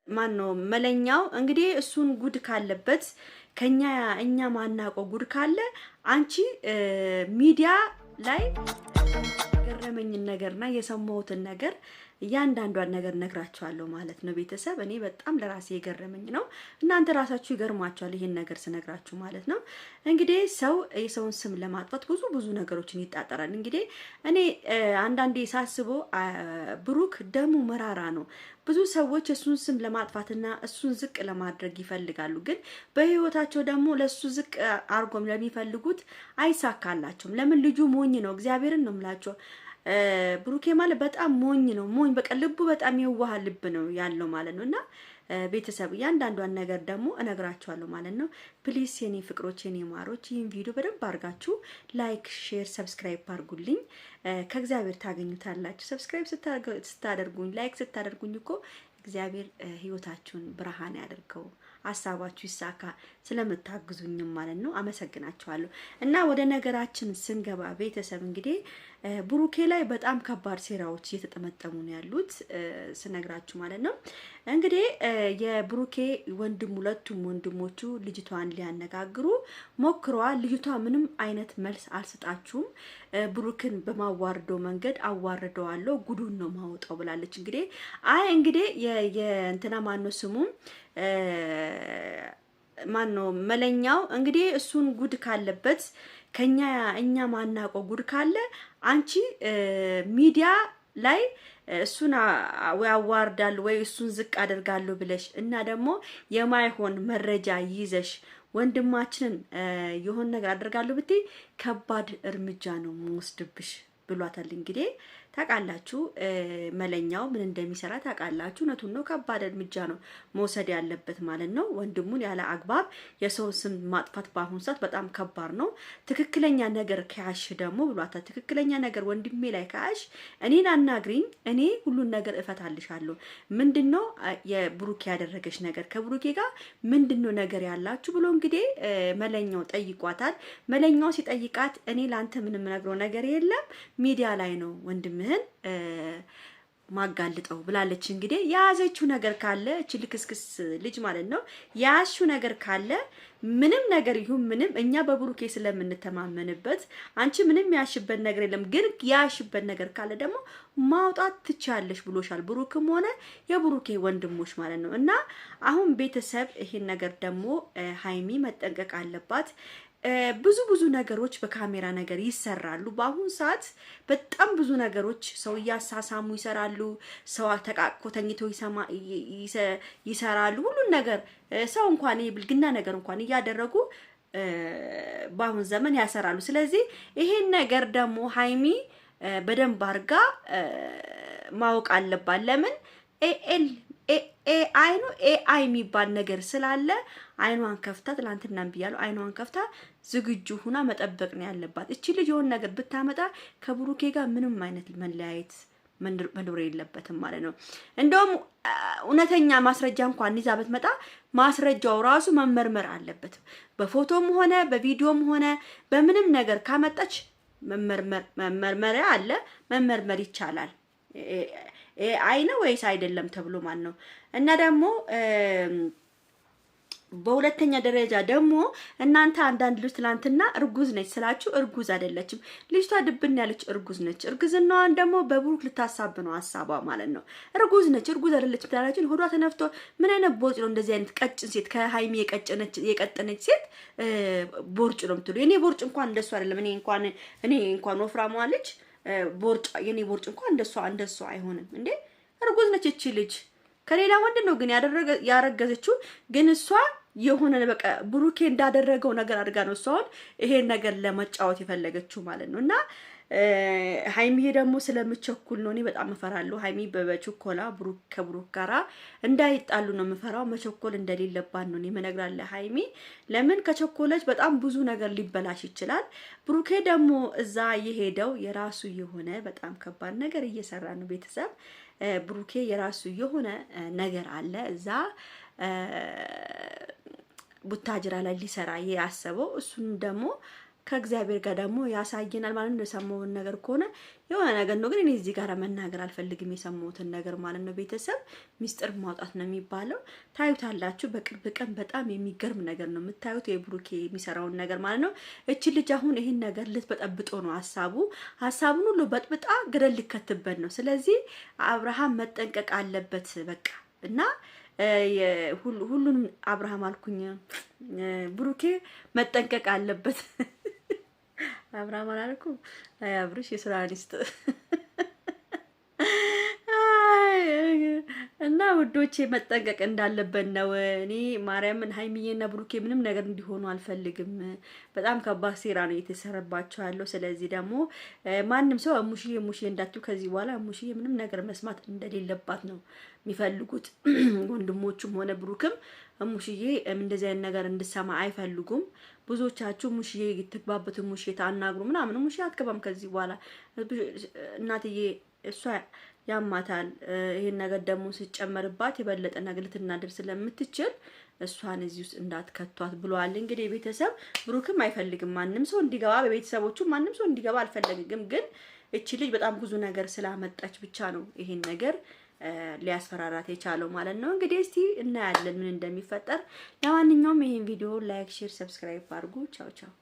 ማነው መለኛው እንግዲህ እሱን ጉድ ካለበት ከኛ እኛ ማናውቀው ጉድ ካለ አንቺ ሚዲያ ላይ የገረመኝን ነገርና የሰማሁትን ነገር እያንዳንዷን ነገር ነግራችኋለሁ ማለት ነው። ቤተሰብ እኔ በጣም ለራሴ የገረመኝ ነው። እናንተ ራሳችሁ ይገርማችኋል ይሄን ነገር ስነግራችሁ ማለት ነው። እንግዲህ ሰው የሰውን ስም ለማጥፋት ብዙ ነገሮችን ይጣጣራል። እንግዲህ እኔ አንዳንዴ ሳስበው ብሩክ ደሙ መራራ ነው። ብዙ ሰዎች እሱን ስም ለማጥፋትና እሱን ዝቅ ለማድረግ ይፈልጋሉ። ግን በህይወታቸው ደግሞ ለሱ ዝቅ አርጎም ለሚፈልጉት አይሳካላቸውም። ለምን? ልጁ ሞኝ ነው። እግዚአብሔርን ነው የምላቸው። ብሩኬ ማለት በጣም ሞኝ ነው። ሞኝ በቃ ልቡ በጣም የዋህ ልብ ነው ያለው ማለት ነውና ቤተሰብ እያንዳንዷን ነገር ደግሞ እነግራችኋለሁ ማለት ነው። ፕሊስ የኔ ፍቅሮች የኔ ማሮች ይህን ቪዲዮ በደንብ አድርጋችሁ ላይክ፣ ሼር፣ ሰብስክራይብ አድርጉልኝ። ከእግዚአብሔር ታገኙታላችሁ። ሰብስክራይብ ስታደርጉኝ ላይክ ስታደርጉኝ እኮ እግዚአብሔር ህይወታችሁን ብርሃን ያደርገው ሐሳባችሁ ይሳካ ስለምታግዙኝም ማለት ነው። አመሰግናችኋለሁ። እና ወደ ነገራችን ስንገባ ቤተሰብ እንግዲህ ብሩኬ ላይ በጣም ከባድ ሴራዎች እየተጠመጠሙ ነው ያሉት ስነግራችሁ ማለት ነው። እንግዲህ የብሩኬ ሁለቱም ወንድሞቹ ልጅቷን ሊያነጋግሩ ሞክረዋል። ልጅቷ ምንም አይነት መልስ አልሰጣችሁም። ብሩክን በማዋርደው መንገድ አዋርደዋለሁ፣ ጉዱን ነው ማውጣው ብላለች። እንግዲህ የእንትና ማነው ስሙ ማነው መለኛው እንግዲህ እሱን ጉድ ካለበት ከኛ እኛ ማናውቀው ጉድ ካለ አንቺ ሚዲያ ላይ እሱን ወይ አዋርዳለሁ ወይ እሱን ዝቅ አደርጋለሁ ብለሽ እና ደግሞ የማይሆን መረጃ ይዘሽ ወንድማችንን የሆነ ነገር አደርጋለሁ ብትይ ከባድ እርምጃ ነው የምወስድብሽ ብሏታል። እንግዲህ ታውቃላችሁ መለኛው ምን እንደሚሰራ ታውቃላችሁ። እውነቱን ነው። ከባድ እርምጃ ነው መውሰድ ያለበት ማለት ነው። ወንድሙን ያለ አግባብ የሰው ስም ማጥፋት በአሁኑ ሰዓት በጣም ከባድ ነው። ትክክለኛ ነገር ከያሽ ደግሞ ብሏታል። ትክክለኛ ነገር ወንድሜ ላይ ከያሽ እኔን አናግሪኝ፣ እኔ ሁሉን ነገር እፈታልሻለሁ። ምንድነው የብሩኬ ያደረገሽ ነገር ከብሩኬ ጋር ምንድነው ነገር ያላችሁ ብሎ እንግዲህ መለኛው ጠይቋታል። መለኛው ሲጠይቃት እኔ ላንተ ምንም ነግረው ነገር የለም ሚዲያ ላይ ነው ወንድምህን ማጋልጠው ብላለች። እንግዲህ ያዘችው ነገር ካለ እቺ ልክስክስ ልጅ ማለት ነው ያሽው ነገር ካለ ምንም ነገር ይሁን ምንም እኛ በብሩኬ ስለምንተማመንበት አንቺ ምንም ያሽበት ነገር የለም። ግን ያሽበት ነገር ካለ ደግሞ ማውጣት ትቻለሽ ብሎሻል ብሩክም ሆነ የብሩኬ ወንድሞች ማለት ነው። እና አሁን ቤተሰብ ይሄን ነገር ደግሞ ሃይሚ መጠንቀቅ አለባት። ብዙ ነገሮች በካሜራ ነገር ይሰራሉ። በአሁን ሰዓት በጣም ብዙ ነገሮች ሰው እያሳሳሙ ይሰራሉ። ሰው ተቃቅፎ ተኝቶ ይሰራሉ። ሁሉን ነገር ሰው እንኳን የብልግና ነገር እንኳን እያደረጉ በአሁን ዘመን ያሰራሉ። ስለዚህ ይሄን ነገር ደግሞ ሃይሚ በደንብ አርጋ ማወቅ አለባት። ለምን ኤአይ የሚባል ነገር ስላለ አይኗን ከፍታ ትላንትናም ብያለሁ። አይኗን ከፍታ ዝግጁ ሁና መጠበቅ ነው ያለባት። እቺ ልጅ የሆነ ነገር ብታመጣ ከብሩኬ ጋር ምንም አይነት መለያየት መኖር የለበትም ማለት ነው። እንደውም እውነተኛ ማስረጃ እንኳን ይዛ ብትመጣ ማስረጃው ራሱ መመርመር አለበት። በፎቶም ሆነ በቪዲዮም ሆነ በምንም ነገር ካመጣች መመርመሪያ አለ፣ መመርመር ይቻላል። አይ ነው ወይስ አይደለም ተብሎ ማን ነው። እና ደግሞ በሁለተኛ ደረጃ ደግሞ እናንተ አንዳንድ ልጅ ትላንትና እርጉዝ ነች ስላችሁ እርጉዝ አይደለችም ልጅቷ፣ ድብን ያለች እርጉዝ ነች። እርግዝናዋን ደግሞ በብሩክ ልታሳብ ነው ሐሳቧ ማለት ነው። እርጉዝ ነች፣ እርጉዝ አይደለችም ታላችሁ። ሆዷ ተነፍቶ ምን አይነት ቦርጭ ነው እንደዚህ አይነት ቀጭን ሴት ከሃይሚ የቀጠነች ሴት ቦርጭ ነው የምትሉ? የኔ ቦርጭ እንኳን እንደሱ አይደለም። እኔ እንኳን ወፍራሟ ልጅ ቦርጭ የኔ ቦርጭ እንኳን እንደሷ አይሆንም እንዴ። እርጉዝ ነች እቺ ልጅ። ከሌላ ወንድ ነው ግን ያረገዘችው። ግን እሷ የሆነ በቃ ብሩኬ እንዳደረገው ነገር አድርጋ ነው እሷን ይሄን ነገር ለመጫወት የፈለገችው ማለት ነው። እና ሃይሚ ደግሞ ስለምቸኩል ነው። እኔ በጣም እፈራለሁ ሃይሚ በችኮላ ከብሩክ ጋራ እንዳይጣሉ ነው የምፈራው። መቸኮል እንደሌለባት ነው እኔ የምነግራለሁ ሃይሚ። ለምን ከቸኮለች በጣም ብዙ ነገር ሊበላሽ ይችላል። ብሩኬ ደግሞ እዛ የሄደው የራሱ የሆነ በጣም ከባድ ነገር እየሰራ ነው። ቤተሰብ ብሩኬ የራሱ የሆነ ነገር አለ እዛ ቡታጅራ ላይ ሊሰራ ያሰበው። እሱን ደግሞ ከእግዚአብሔር ጋር ደግሞ ያሳየናል ማለት ነው። የሰማውን ነገር ከሆነ የሆነ ነገር ነው፣ ግን እኔ እዚህ ጋር መናገር አልፈልግም የሰማሁትን ነገር ማለት ነው። ቤተሰብ ሚስጥር ማውጣት ነው የሚባለው። ታዩታላችሁ በቅርብ ቀን በጣም የሚገርም ነገር ነው የምታዩት፣ የብሩኬ የሚሰራውን ነገር ማለት ነው። እቺ ልጅ አሁን ይሄን ነገር ልትበጠብጦ ነው ሀሳቡን ሁሉ በጥብጣ ገደል ሊከትበት ነው። ስለዚህ አብርሃም መጠንቀቅ አለበት በቃ እና ሁሉንም አብርሃም አልኩኝ፣ ብሩኬ መጠንቀቅ አለበት። አብርሃም አላልኩም። አይ አብርሽ የስራ ሊስት እና ውዶቼ መጠንቀቅ እንዳለበት ነው። እኔ ማርያምን ሀይሚዬና ብሩኬ ምንም ነገር እንዲሆኑ አልፈልግም። በጣም ከባድ ሴራ ነው እየተሰራባቸው ያለው። ስለዚህ ደግሞ ማንም ሰው ሙሽዬ እንዳትዩ ከዚህ በኋላ ሙሽዬ ምንም ነገር መስማት እንደሌለባት ነው የሚፈልጉት። ወንድሞቹም ሆነ ብሩክም ሙሽዬ እንደዚህ አይነት ነገር እንድሰማ አይፈልጉም። ብዙዎቻችሁ ሙሽዬ ትግባበት፣ ሙሽዬ ታናግሩ ምናምን። ሙሽዬ አትገባም ከዚህ በኋላ እናትዬ እሷ ያማታል። ይሄን ነገር ደግሞ ሲጨመርባት የበለጠ ነገር ልትናደር ስለምትችል እሷን እዚህ ውስጥ እንዳትከቷት ብለዋል። እንግዲህ ቤተሰብ ብሩክም አይፈልግም ማንም ሰው እንዲገባ፣ በቤተሰቦቹ ማንም ሰው እንዲገባ አልፈለግም። ግን እቺ ልጅ በጣም ብዙ ነገር ስላመጣች ብቻ ነው ይሄን ነገር ሊያስፈራራት የቻለው ማለት ነው። እንግዲህ እስቲ እናያለን ምን እንደሚፈጠር። ለማንኛውም ይሄን ቪዲዮ ላይክ፣ ሼር፣ ሰብስክራይብ አድርጉ። ቻው ቻው።